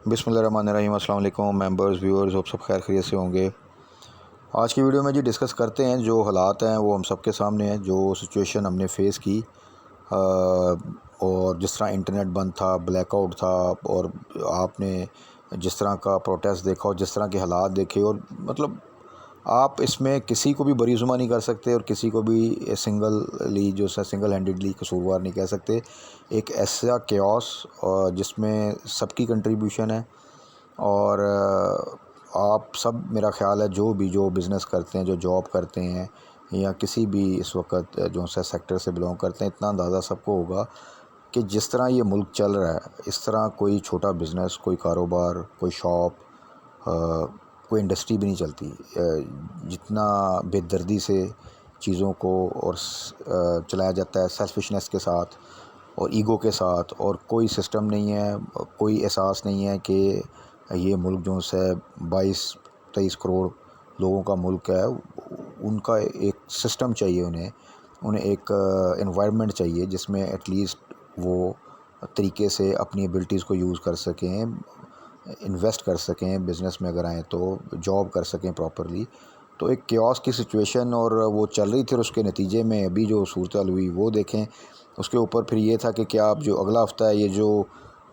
बिस्मिल्लाहिर्रहमानिर्रहीम। अस्सलाम वालेकुम मेंबर्स व्यूअर्स, आप सब खैर खैरियत से होंगे। आज की वीडियो में जी डिस्कस करते हैं जो हालात हैं वो हम सब के सामने हैं, जो सिचुएशन हमने फ़ेस की और जिस तरह इंटरनेट बंद था, ब्लैकआउट था और आपने जिस तरह का प्रोटेस्ट देखा और जिस तरह के हालात देखे, और मतलब आप इसमें किसी को भी बरी-ज़ुमा नहीं कर सकते और किसी को भी सिंगल हैंडेडली कसूरवार नहीं कह सकते। एक ऐसा केओस जिसमें सबकी कंट्रीब्यूशन है और आप सब, मेरा ख़्याल है, जो बिज़नेस करते हैं, जो जॉब करते हैं या किसी भी इस वक्त जो सा सेक्टर से बिलोंग करते हैं, इतना अंदाज़ा सबको होगा कि जिस तरह ये मुल्क चल रहा है, इस तरह कोई छोटा बिज़नेस, कोई कारोबार, कोई शॉप, कोई इंडस्ट्री भी नहीं चलती। जितना बेदर्दी से चीज़ों को और चलाया जाता है सेल्फिशनेस के साथ और ईगो के साथ, और कोई सिस्टम नहीं है, कोई एहसास नहीं है कि ये मुल्क जो है 22-23 करोड़ लोगों का मुल्क है। उनका एक सिस्टम चाहिए, उन्हें एक एनवायरनमेंट चाहिए जिसमें एटलीस्ट वो तरीके से अपनी एबिलिटीज़ को यूज़ कर सकें, इन्वेस्ट कर सकें, बिज़नेस में अगर आएँ तो जॉब कर सकें प्रॉपरली। तो एक केओस की सिचुएशन और वो चल रही थी, और उसके नतीजे में अभी जो सूरत हाल हुई वो देखें। उसके ऊपर फिर ये था कि क्या अब जो अगला हफ़्ता है, ये जो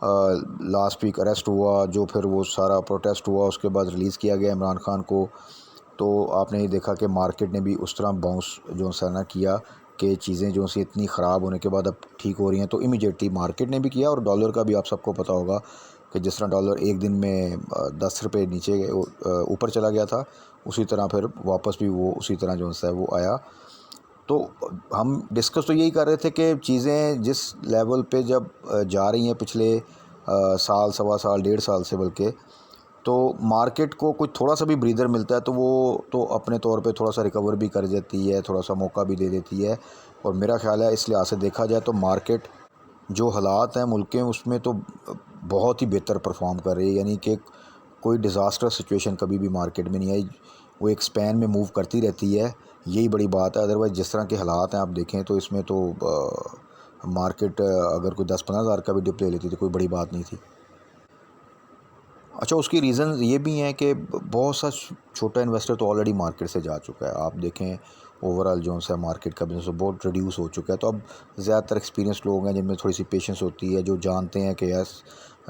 लास्ट वीक अरेस्ट हुआ, जो फिर वो सारा प्रोटेस्ट हुआ, उसके बाद रिलीज़ किया गया इमरान ख़ान को, तो आपने ये देखा कि मार्केट ने भी उस तरह बाउंस जो सा ना किया कि चीज़ें जो सी इतनी ख़राब होने के बाद अब ठीक हो रही हैं, तो इमीडिएटली मार्केट ने भी किया। और डॉलर का भी आप सबको पता होगा कि जिस तरह डॉलर एक दिन में 10 रुपये नीचे ऊपर चला गया था, उसी तरह फिर वापस भी वो उसी तरह जो है वो आया। तो हम डिस्कस तो यही कर रहे थे कि चीज़ें जिस लेवल पे जब जा रही हैं पिछले साल, सवा साल, 1.5 साल से, बल्कि तो मार्केट को कुछ थोड़ा सा भी ब्रीदर मिलता है तो वो तो अपने तौर पे थोड़ा सा रिकवर भी कर देती है, थोड़ा सा मौका भी दे देती है। और मेरा ख़्याल है इस लिहाज से देखा जाए तो मार्केट जो हालात हैं मुल्क के, उसमें तो बहुत ही बेहतर परफॉर्म कर रही है। यानी कि कोई डिज़ास्टरस सिचुएशन कभी भी मार्केट में नहीं आई, वो एक स्पैन में मूव करती रहती है, यही बड़ी बात है। अदरवाइज़ जिस तरह के हालात हैं आप देखें तो इसमें तो मार्केट अगर कोई 10-15 हज़ार का भी डिप ले लेती तो कोई बड़ी बात नहीं थी। अच्छा, उसकी रीज़न ये भी हैं कि बहुत सा छोटा इन्वेस्टर तो ऑलरेडी मार्केट से जा चुका है। आप देखें ओवरऑल जो सा मार्केट का बिज़नेस बहुत रिड्यूस हो चुका है, तो अब ज़्यादातर एक्सपीरियंस लोग हैं जिनमें थोड़ी सी पेशेंस होती है, जो जानते हैं कि यस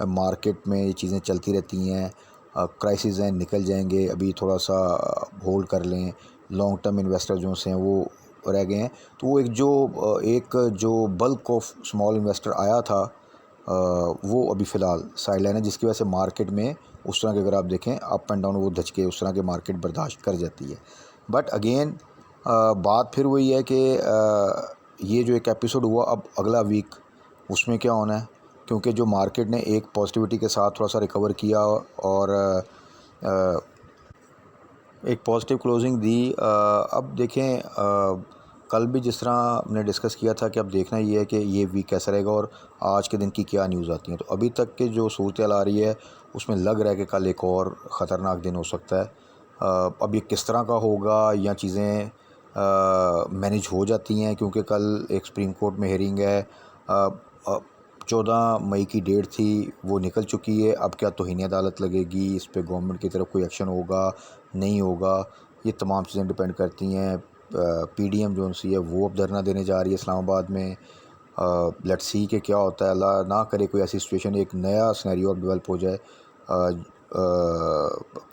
मार्केट में ये चीज़ें चलती रहती हैं, क्राइसिस हैं, निकल जाएंगे, अभी थोड़ा सा होल्ड कर लें। लॉन्ग टर्म इन्वेस्टर जो से हैं वो रह गए हैं। तो वो एक जो बल्क ऑफ स्मॉल इन्वेस्टर आया था, वो अभी फ़िलहाल साइडलाइन है, जिसकी वजह से मार्केट में उस तरह के, अगर आप देखें अप एंड डाउन, वो धचके उस तरह के मार्केट बर्दाश्त कर जाती है। बट अगेन बात फिर वही है कि ये जो एक एपिसोड हुआ, अब अगला वीक उसमें क्या होना है, क्योंकि जो मार्केट ने एक पॉजिटिविटी के साथ थोड़ा सा रिकवर किया और एक पॉजिटिव क्लोजिंग दी। अब देखें, कल भी जिस तरह हमने डिस्कस किया था कि अब देखना ये है कि ये वीक कैसा रहेगा और आज के दिन की क्या न्यूज़ आती हैं। तो अभी तक के जो सूरत-हाल आ रही है उसमें लग रहा है कि कल एक और ख़तरनाक दिन हो सकता है। अब ये किस तरह का होगा या चीज़ें मैनेज हो जाती हैं, क्योंकि कल एक सुप्रीम कोर्ट में हियरिंग है। अ, अ, 14 मई की डेट थी, वो निकल चुकी है। अब क्या तौहीन अदालत लगेगी, इस पे गवर्नमेंट की तरफ कोई एक्शन होगा, नहीं होगा, ये तमाम चीज़ें डिपेंड करती हैं। पीडीएम जो सी है वो अब धरना देने जा रही है इस्लामाबाद में। लेट्स सी कि क्या होता है। अल्लाह ना करे कोई ऐसी सिचुएशन, एक नया सिनेरियो अब डेवलप हो जाए,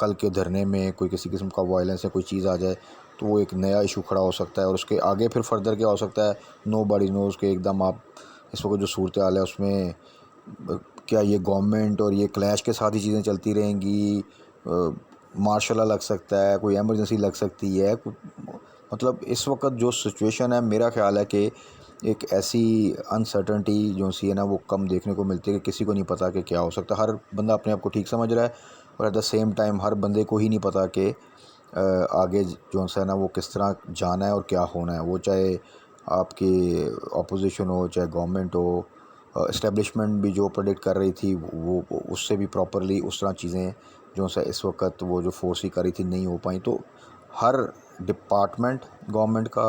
कल के धरने में कोई किसी किस्म का वायलेंस या कोई चीज़ आ जाए तो वो एक नया इशू खड़ा हो सकता है। और उसके आगे फिर फर्दर क्या हो सकता है, नो बडी नोज़ के एकदम आप इस वक्त जो सूरत हाल है उसमें क्या ये गवर्नमेंट और ये क्लैश के साथ ही चीज़ें चलती रहेंगी, मार्शल लॉ लग सकता है, कोई एमरजेंसी लग सकती है। मतलब इस वक्त जो सिचुएशन है, मेरा ख़्याल है कि एक ऐसी अनसर्टनिटी जो सी है ना वो कम देखने को मिलती है कि किसी को नहीं पता कि क्या हो सकता है। हर बंदा अपने आप को ठीक समझ रहा है और एट द सेम टाइम हर बंदे को ही नहीं पता कि आगे जो है ना वो किस तरह जाना है और क्या होना है। वो चाहे आपकी अपोजिशन हो, चाहे गवर्नमेंट हो, इस्टेब्लिशमेंट भी जो प्रेडिक्ट कर रही थी वो उससे भी प्रॉपरली उस तरह चीज़ें जो है इस वक्त वो जो फोर्स ही कर रही थी नहीं हो पाई। तो हर डिपार्टमेंट गवर्नमेंट का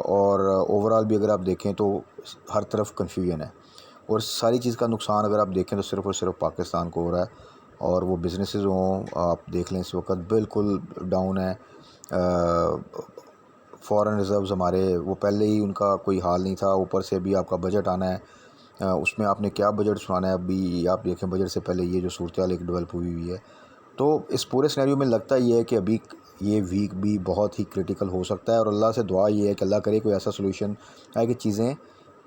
और ओवरऑल भी अगर आप देखें तो हर तरफ कन्फ्यूजन है। और सारी चीज़ का नुकसान अगर आप देखें तो सिर्फ़ और सिर्फ पाकिस्तान को हो रहा है। और वो बिज़नेसेस हों, आप देख लें इस वक्त बिल्कुल डाउन है। फॉरेन रिज़र्व्स हमारे वो पहले ही उनका कोई हाल नहीं था, ऊपर से अभी आपका बजट आना है। उसमें आपने क्या बजट सुनाना है, अभी आप देखें बजट से पहले ये जो सूरत हाल एक डेवलप हुई है। तो इस पूरे सिनेरियो में लगता ये है कि अभी ये वीक भी बहुत ही क्रिटिकल हो सकता है, और अल्लाह से दुआ ये है कि अल्लाह करे कोई ऐसा सॉल्यूशन आए कि चीज़ें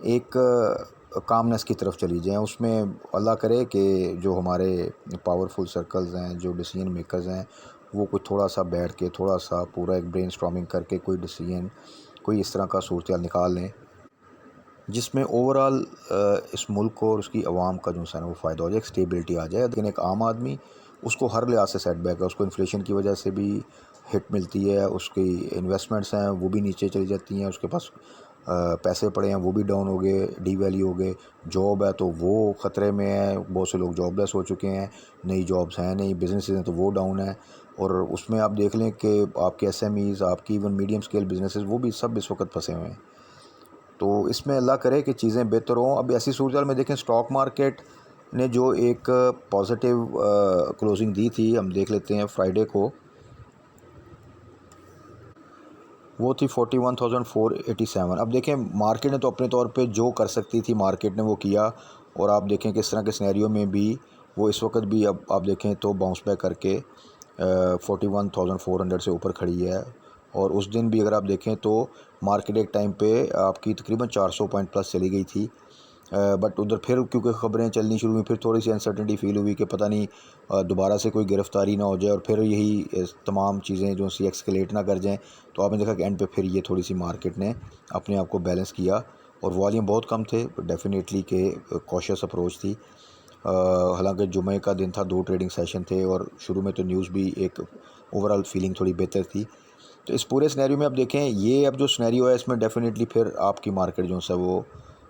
एक कामनेस की तरफ चली जाएँ। उसमें अल्लाह करे कि जो हमारे पावरफुल सर्कल्स हैं, जो डिसीजन मेकर्स हैं, वो कुछ थोड़ा-सा बैठ के, थोड़ा-सा पूरा एक ब्रेनस्टॉर्मिंग करके कोई डिसीजन, कोई इस तरह का सूरत हाल निकाल लें जिसमें ओवरऑल इस मुल्क को और उसकी आवाम का जो है ना वो फ़ायदा हो जाए, एक स्टेबिलिटी आ जाए। लेकिन एक आम आदमी, उसको हर लिहाज से सेटबैक है, उसको इन्फ्लेशन की वजह से भी हिट मिलती है, उसकी इन्वेस्टमेंट्स हैं वो भी नीचे चली जाती हैं, उसके पास पैसे पड़े हैं वो भी डाउन हो गए, डीवैल्यू हो गए, जॉब है तो वो ख़तरे में है, बहुत से लोग जॉबलेस हो चुके हैं, नई जॉब्स हैं नहीं, बिजनेसेस हैं तो वो डाउन है। और उसमें आप देख लें कि आपके एसएमईज़, आपकी इवन मीडियम स्केल बिजनेसेस, वो भी सब इस वक्त फंसे हुए हैं। तो इसमें अल्लाह करे कि चीज़ें बेहतर हों। अब ऐसी सूरत में देखें, स्टॉक मार्केट ने जो एक पॉजिटिव क्लोजिंग दी थी, हम देख लेते हैं फ्राइडे को, वो थी 41,487। अब देखें मार्केट ने तो अपने तौर पे जो कर सकती थी मार्केट ने वो किया, और आप देखें कि इस तरह के सिनेरियो में भी वो इस वक्त भी, अब आप देखें तो बाउंस बैक करके 41,400 से ऊपर खड़ी है। और उस दिन भी अगर आप देखें तो मार्केट एक टाइम पे आपकी तकरीबन 400 पॉइंट प्लस चली गई थी। बट उधर फिर क्योंकि ख़बरें चलनी शुरू हुई, फिर थोड़ी सी अनसर्टेनिटी फ़ील हुई कि पता नहीं दोबारा से कोई गिरफ़्तारी ना हो जाए और फिर यही तमाम चीज़ें जो सी एक्सकेलेट ना कर जाएं। तो आपने देखा कि एंड पे फिर ये थोड़ी सी मार्केट ने अपने आप को बैलेंस किया, और वॉल्यूम बहुत कम थे डेफिनेटली के कॉशियस अप्रोच थी। हालांकि जुमे का दिन था, 2 ट्रेडिंग सेशन थे, और शुरू में तो न्यूज़ भी एक ओवरऑल फीलिंग थोड़ी बेहतर थी। तो इस पूरे सिनेरियो में अब देखें, ये अब जो सिनेरियो है इसमें डेफिनेटली फिर आपकी मार्केट जो है वो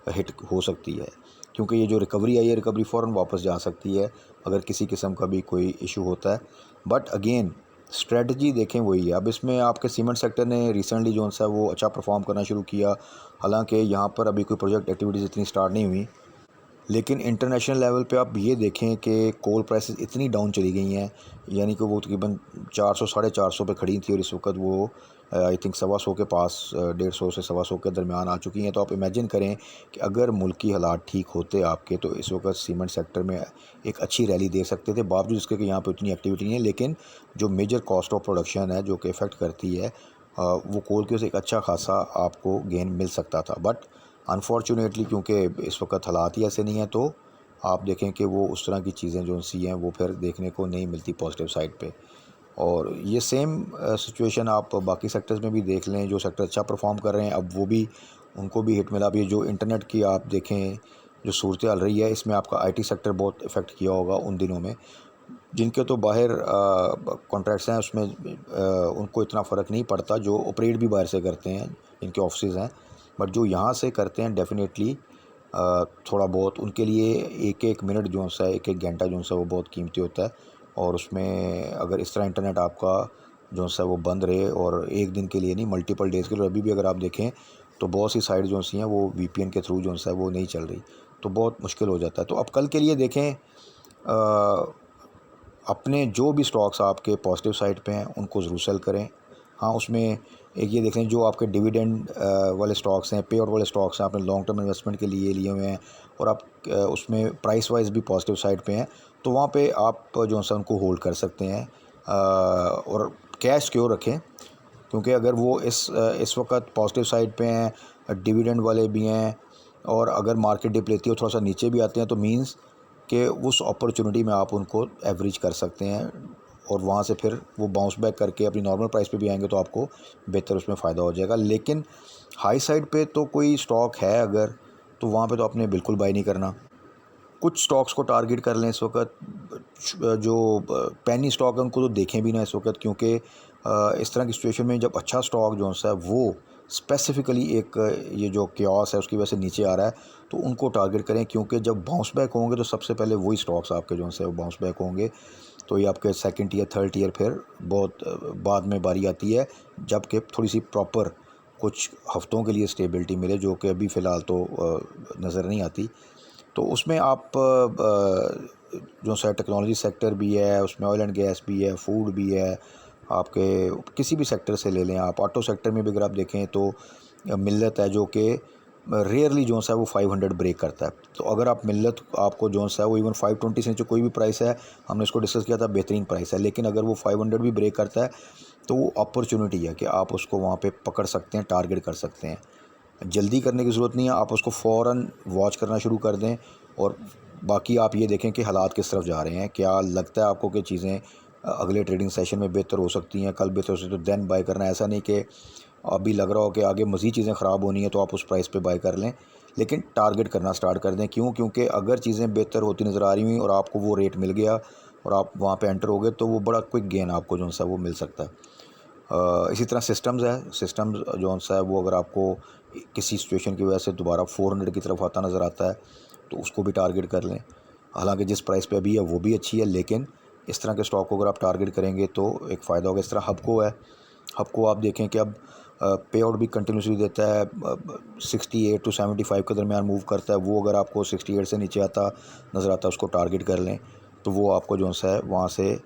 हिट हो सकती है, क्योंकि ये जो रिकवरी आई है, रिकवरी फ़ौरन वापस जा सकती है अगर किसी किस्म का भी कोई इशू होता है। बट अगेन स्ट्रेटजी देखें वही है। अब इसमें आपके सीमेंट सेक्टर ने रिसेंटली जो है वो अच्छा परफॉर्म करना शुरू किया, हालांकि यहाँ पर अभी कोई प्रोजेक्ट एक्टिविटीज़ इतनी स्टार्ट नहीं हुई। लेकिन इंटरनेशनल लेवल पे आप ये देखें कि कोल प्राइसेस इतनी डाउन चली गई हैं, यानी कि वो तकरीबन 400 साढ़े 400 पे खड़ी थी, और इस वक्त वो आई थिंक 125 के पास, 150 से 125 के दरमियान आ चुकी हैं। तो आप इमेजिन करें कि अगर मुल्की हालात ठीक होते आपके, तो इस वक्त सीमेंट सेक्टर में एक अच्छी रैली दे सकते थे, बावजूद इसके कि यहाँ पे उतनी एक्टिविटी नहीं है। लेकिन जो मेजर कॉस्ट ऑफ प्रोडक्शन है जो कि इफ़ेक्ट करती है, वो कोल के से एक अच्छा खासा आपको गेन मिल सकता था। बट अनफॉर्चुनेटली क्योंकि इस वक्त हालात ही ऐसे नहीं हैं, तो आप देखें कि वो उस तरह की चीज़ें जो सी हैं वो फिर देखने को नहीं मिलती पॉजिटिव साइड पे। और ये सेम सिचुएशन आप बाकी सेक्टर्स में भी देख लें, जो सेक्टर अच्छा परफॉर्म कर रहे हैं अब वो भी, उनको भी हिट मिला भी है। जो इंटरनेट की आप देखें जो सूरत हाल रही है, इसमें आपका आईटी सेक्टर बहुत इफ़ेक्ट किया होगा उन दिनों में, जिनके तो बाहर कॉन्ट्रैक्ट्स हैं, उसमें उनको इतना फ़र्क नहीं पड़ता, जो ऑपरेट भी बाहर से करते हैं, इनके ऑफिसेज़ हैं। बट जो यहाँ से करते हैं डेफिनेटली थोड़ा बहुत उनके लिए एक एक मिनट जो सा है, एक एक घंटा जो सा वो बहुत कीमती होता है। और उसमें अगर इस तरह इंटरनेट आपका जो सा वो बंद रहे, और एक दिन के लिए नहीं, मल्टीपल डेज़ के लिए, अभी भी अगर आप देखें तो बहुत सी साइट जो सी हैं वो वीपीएन के थ्रू जो सा है वो नहीं चल रही, तो बहुत मुश्किल हो जाता है। तो अब कल के लिए देखें, अपने जो भी स्टॉक्स आपके पॉजिटिव साइड पे हैं उनको ज़रूर सेल करें। हाँ, उसमें एक ये देख लें, जो आपके डिविडेंड वाले स्टॉक्स हैं, पे आउट वाले स्टॉक्स हैं, आपने लॉन्ग टर्म इन्वेस्टमेंट के लिए लिए हुए हैं, और आप उसमें प्राइस वाइज भी पॉजिटिव साइड पे हैं, तो वहाँ पे आप जो है उनको होल्ड कर सकते हैं। और कैश सिक्योर रखें, क्योंकि अगर वो इस वक्त पॉजिटिव साइड पे हैं, डिविडेंड वाले भी हैं, और अगर मार्केट डिप लेती है थोड़ा सा नीचे भी आते हैं, तो मींस कि उस अपॉर्चुनिटी में आप उनको एवरेज कर सकते हैं, और वहाँ से फिर वो बाउंस बैक करके अपनी नॉर्मल प्राइस पे भी आएंगे, तो आपको बेहतर उसमें फ़ायदा हो जाएगा। लेकिन हाई साइड पे तो कोई स्टॉक है अगर, तो वहाँ पे तो आपने बिल्कुल बाई नहीं करना। कुछ स्टॉक्स को टारगेट कर लें इस वक्त, जो पेनी स्टॉक है उनको तो देखें भी ना इस वक्त, क्योंकि इस तरह की सिचुएशन में जब अच्छा स्टॉक जो है वो स्पेसिफ़िकली एक ये जो क्यास है उसकी वजह से नीचे आ रहा है, तो उनको टारगेट करें, क्योंकि जब बाउंस बैक होंगे तो सबसे पहले वही स्टॉक्स आपके जो है वो बाउंस बैक होंगे। तो ये आपके सेकंड टियर, थर्ड टियर फिर बहुत बाद में बारी आती है, जबकि थोड़ी सी प्रॉपर कुछ हफ्तों के लिए स्टेबिलिटी मिले, जो कि अभी फ़िलहाल तो नज़र नहीं आती। तो उसमें आप जो सा टेक्नोलॉजी सेक्टर भी है, उसमें ऑयल एंड गैस भी है, फूड भी है, आपके किसी भी सेक्टर से ले लें आप। ऑटो सेक्टर में भी अगर आप देखें तो मिल्लत है जो कि रेयरली जो सा है वो 500 ब्रेक करता है। तो अगर आप मिल्लत आपको जो सा है वो इवन 520 से नीचे कोई भी प्राइस है, हमने इसको डिस्कस किया था, बेहतरीन प्राइस है, लेकिन अगर वो 500 भी ब्रेक करता है तो वो अपॉर्चुनिटी है कि आप उसको वहाँ पे पकड़ सकते हैं, टारगेट कर सकते हैं। जल्दी करने की ज़रूरत नहीं है, आप उसको फ़ौरन वॉच करना शुरू कर दें और बाकी आप ये देखें कि हालात किस तरफ जा रहे हैं। क्या लगता है आपको कि चीज़ें अगले ट्रेडिंग सेशन में बेहतर हो सकती हैं, कल बेहतर हो सकती है, तो देन बाय करना है। ऐसा नहीं कि अभी लग रहा हो कि आगे मज़ीद चीज़ें ख़राब होनी है तो आप उस प्राइस पे बाय कर लें, लेकिन टारगेट करना स्टार्ट कर दें। क्यों? क्योंकि अगर चीज़ें बेहतर होती नज़र आ रही हुई और आपको वो रेट मिल गया और आप वहाँ पे एंटर हो गए तो वो बड़ा क्विक गेन आपको जो सा वो मिल सकता है। इसी तरह सिस्टम्स है, सिस्टम्स जो सा है वो अगर आपको किसी सिचुएशन की वजह से दोबारा 400 की तरफ आता नज़र आता है तो उसको भी टारगेट कर लें। हालांकि जिस प्राइस पे अभी है वो भी अच्छी है, लेकिन इस तरह के स्टॉक को अगर आप टारगेट करेंगे तो एक फ़ायदा होगा। इस तरह हबको है, हबको आप देखें कि अब पे आउट भी कंटिन्यूसली देता है, 68 टू 75 के दरमियान मूव करता है। वो अगर आपको 68 से नीचे आता नज़र आता है उसको टारगेट कर लें तो वो आपको जो सा है वहाँ से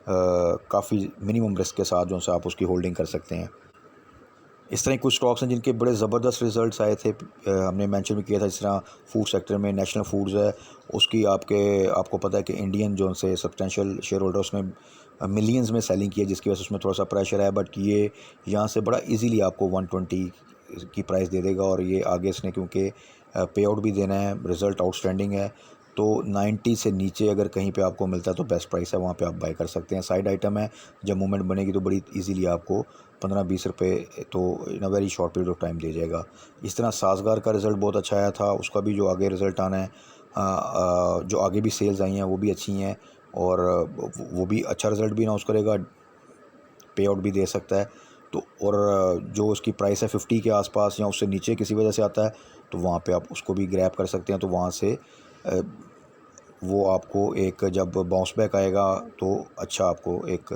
काफ़ी मिनिमम रिस्क के साथ जो सा आप उसकी होल्डिंग कर सकते हैं। इस तरह कुछ स्टॉक्स हैं जिनके बड़े ज़बरदस्त रिजल्ट्स आए थे, हमने मेंशन भी किया था। जिस तरह फूड सेक्टर में नेशनल फूड्स है, उसकी आपको पता है कि इंडियन जो से सब्सटेंशियल शेयर होल्डर उसने मिलियंस में सेलिंग की है, जिसकी वजह से उसमें थोड़ा सा प्रेशर है, बट ये यहाँ से बड़ा इजीली आपको 120 की प्राइस दे देगा। और ये आगे इसने क्योंकि पे आउट भी देना है, रिज़ल्ट आउटस्टैंडिंग है, तो 90 से नीचे अगर कहीं पे आपको मिलता है तो बेस्ट प्राइस है, वहाँ पे आप बाय कर सकते हैं। साइड आइटम है, जब मूवमेंट बनेगी तो बड़ी इजीली आपको 15-20 रुपये तो in a very short period of time दे जाएगा। इस तरह साज़गार का रिज़ल्ट बहुत अच्छा आया था, उसका भी जो आगे रिज़ल्ट आना है, जो आगे भी सेल्स आई हैं वो भी अच्छी हैं और वो भी अच्छा रिज़ल्ट भी अनाउंस करेगा, पे आउट भी दे सकता है। तो और जो उसकी प्राइस है 50 के आसपास या उससे नीचे किसी वजह से आता है तो वहाँ पे आप उसको भी ग्रैब कर सकते हैं। तो वहाँ से वो आपको एक जब बाउंस बैक आएगा तो अच्छा आपको एक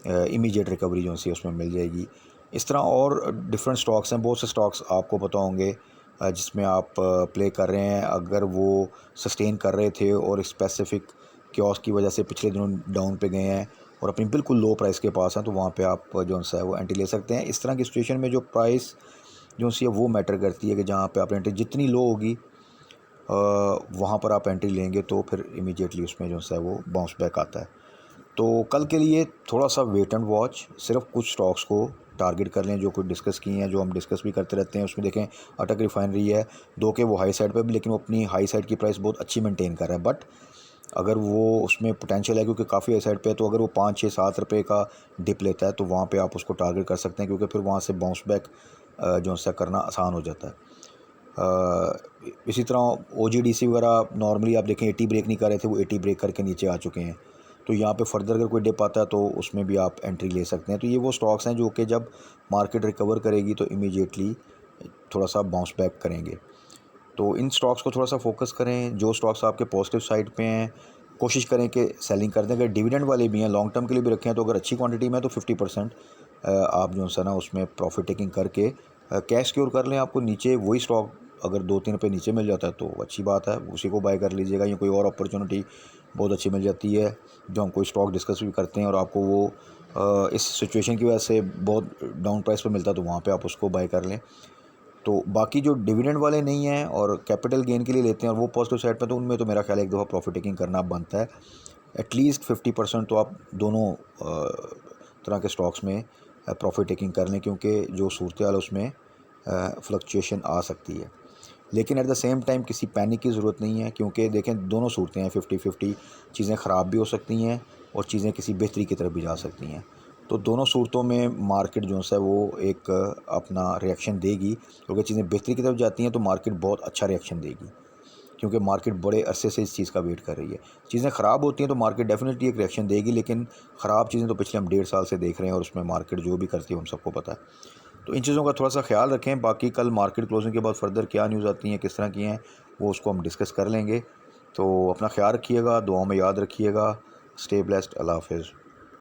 इमीडिएट रिकवरी जो सी उसमें मिल जाएगी। इस तरह और डिफरेंट स्टॉक्स हैं, बहुत से स्टॉक्स आपको पता होंगे जिसमें आप प्ले कर रहे हैं। अगर वो सस्टेन कर रहे थे और स्पेसिफिक क्योस की वजह से पिछले दिनों डाउन पे गए हैं और अपनी बिल्कुल लो प्राइस के पास हैं, तो वहाँ पे आप जो सा है वो एंट्री ले सकते हैं। इस तरह की सिचुएशन में जो प्राइस जो सी है वो मैटर करती है कि जहाँ पे आप एंट्री जितनी लो होगी वहाँ पर आप एंट्री लेंगे तो फिर इमीडिएटली उसमें जो सा है वो बाउंस बैक आता है। तो कल के लिए थोड़ा सा वेट एंड वॉच, सिर्फ कुछ स्टॉक्स को टारगेट कर लें जो कुछ डिस्कस किए हैं, जो हम डिस्कस भी करते रहते हैं। उसमें देखें अटक रिफाइनरी है, दो के वो हाई साइड पे भी, लेकिन वो अपनी हाई साइड की प्राइस बहुत अच्छी मेंटेन कर रहा है। बट अगर वो उसमें पोटेंशियल है क्योंकि काफ़ी हाई साइड पे है, तो अगर वो 5-6-7 रुपये का डिप लेता है तो वहाँ पे आप उसको टारगेट कर सकते हैं, क्योंकि फिर वहाँ से बाउंस बैक जो सा करना आसान हो जाता है। इसी तरह OGDC वगैरह नॉर्मली आप देखें 80 ब्रेक नहीं कर रहे थे, वो 80 ब्रेक करके नीचे आ चुके हैं। तो यहाँ पे फर्दर अगर कोई डिप आता है तो उसमें भी आप एंट्री ले सकते हैं। तो ये वो स्टॉक्स हैं जो कि जब मार्केट रिकवर करेगी तो इमीडिएटली थोड़ा सा बाउंस बैक करेंगे। तो इन स्टॉक्स को थोड़ा सा फोकस करें, जो स्टॉक्स आपके पॉजिटिव साइड पे हैं कोशिश करें कि सेलिंग कर दें। अगर डिविडेंड वाले भी हैं, लॉन्ग टर्म के लिए भी रखें हैं, तो अगर अच्छी क्वांटिटी में है तो 50% आप जो है ना उसमें प्रॉफिट टेकिंग करके कैश क्योर कर लें। आपको नीचे वही स्टॉक अगर 2-3 रुपये नीचे मिल जाता है तो अच्छी बात है, उसी को बाय कर लीजिएगा। या कोई और अपॉर्चुनिटी बहुत अच्छी मिल जाती है जो हम कोई स्टॉक डिस्कस भी करते हैं और आपको वो इस सिचुएशन की वजह से बहुत डाउन प्राइस पे मिलता है तो वहाँ पे आप उसको बाय कर लें। तो बाकी जो डिविडेंड वाले नहीं हैं और कैपिटल गेन के लिए लेते हैं और वो पॉजिटिव साइड पे, तो उनमें तो मेरा ख्याल है एक दफ़ा प्रॉफिट टेकिंग करना बनता है। एटलीस्ट 50% तो आप दोनों तरह के स्टॉक्स में प्रॉफिट टेकिंग कर लें, क्योंकि जो सूरत हाल उसमें फ्लक्चुएशन आ सकती है। लेकिन एट द सेम टाइम किसी पैनिक की ज़रूरत नहीं है, क्योंकि देखें दोनों सूरतें हैं 50-50, चीज़ें ख़राब भी हो सकती हैं और चीज़ें किसी बेहतरी की तरफ भी जा सकती हैं। तो दोनों सूरतों में मार्केट जो है वो एक अपना रिएक्शन देगी। क्योंकि चीज़ें बेहतरी की तरफ जाती हैं तो मार्केट बहुत अच्छा रिएक्शन देगी, क्योंकि मार्केट बड़े अरसे से इस चीज़ का वेट कर रही है। चीज़ें ख़राब होती हैं तो मार्केट डेफिनेटली एक रिएक्शन देगी, लेकिन ख़राब चीज़ें तो पिछले हम 1.5 साल से देख रहे हैं और उसमें मार्केट जो भी करती है हम सबको पता है। तो इन चीज़ों का थोड़ा सा ख्याल रखें। बाकी कल मार्केट क्लोजिंग के बाद फर्दर क्या न्यूज़ आती हैं, किस तरह की हैं, वो उसको हम डिस्कस कर लेंगे। तो अपना ख्याल रखिएगा, दुआओं में याद रखिएगा। स्टे ब्लेस्ड, अल्लाह हाफ़िज़।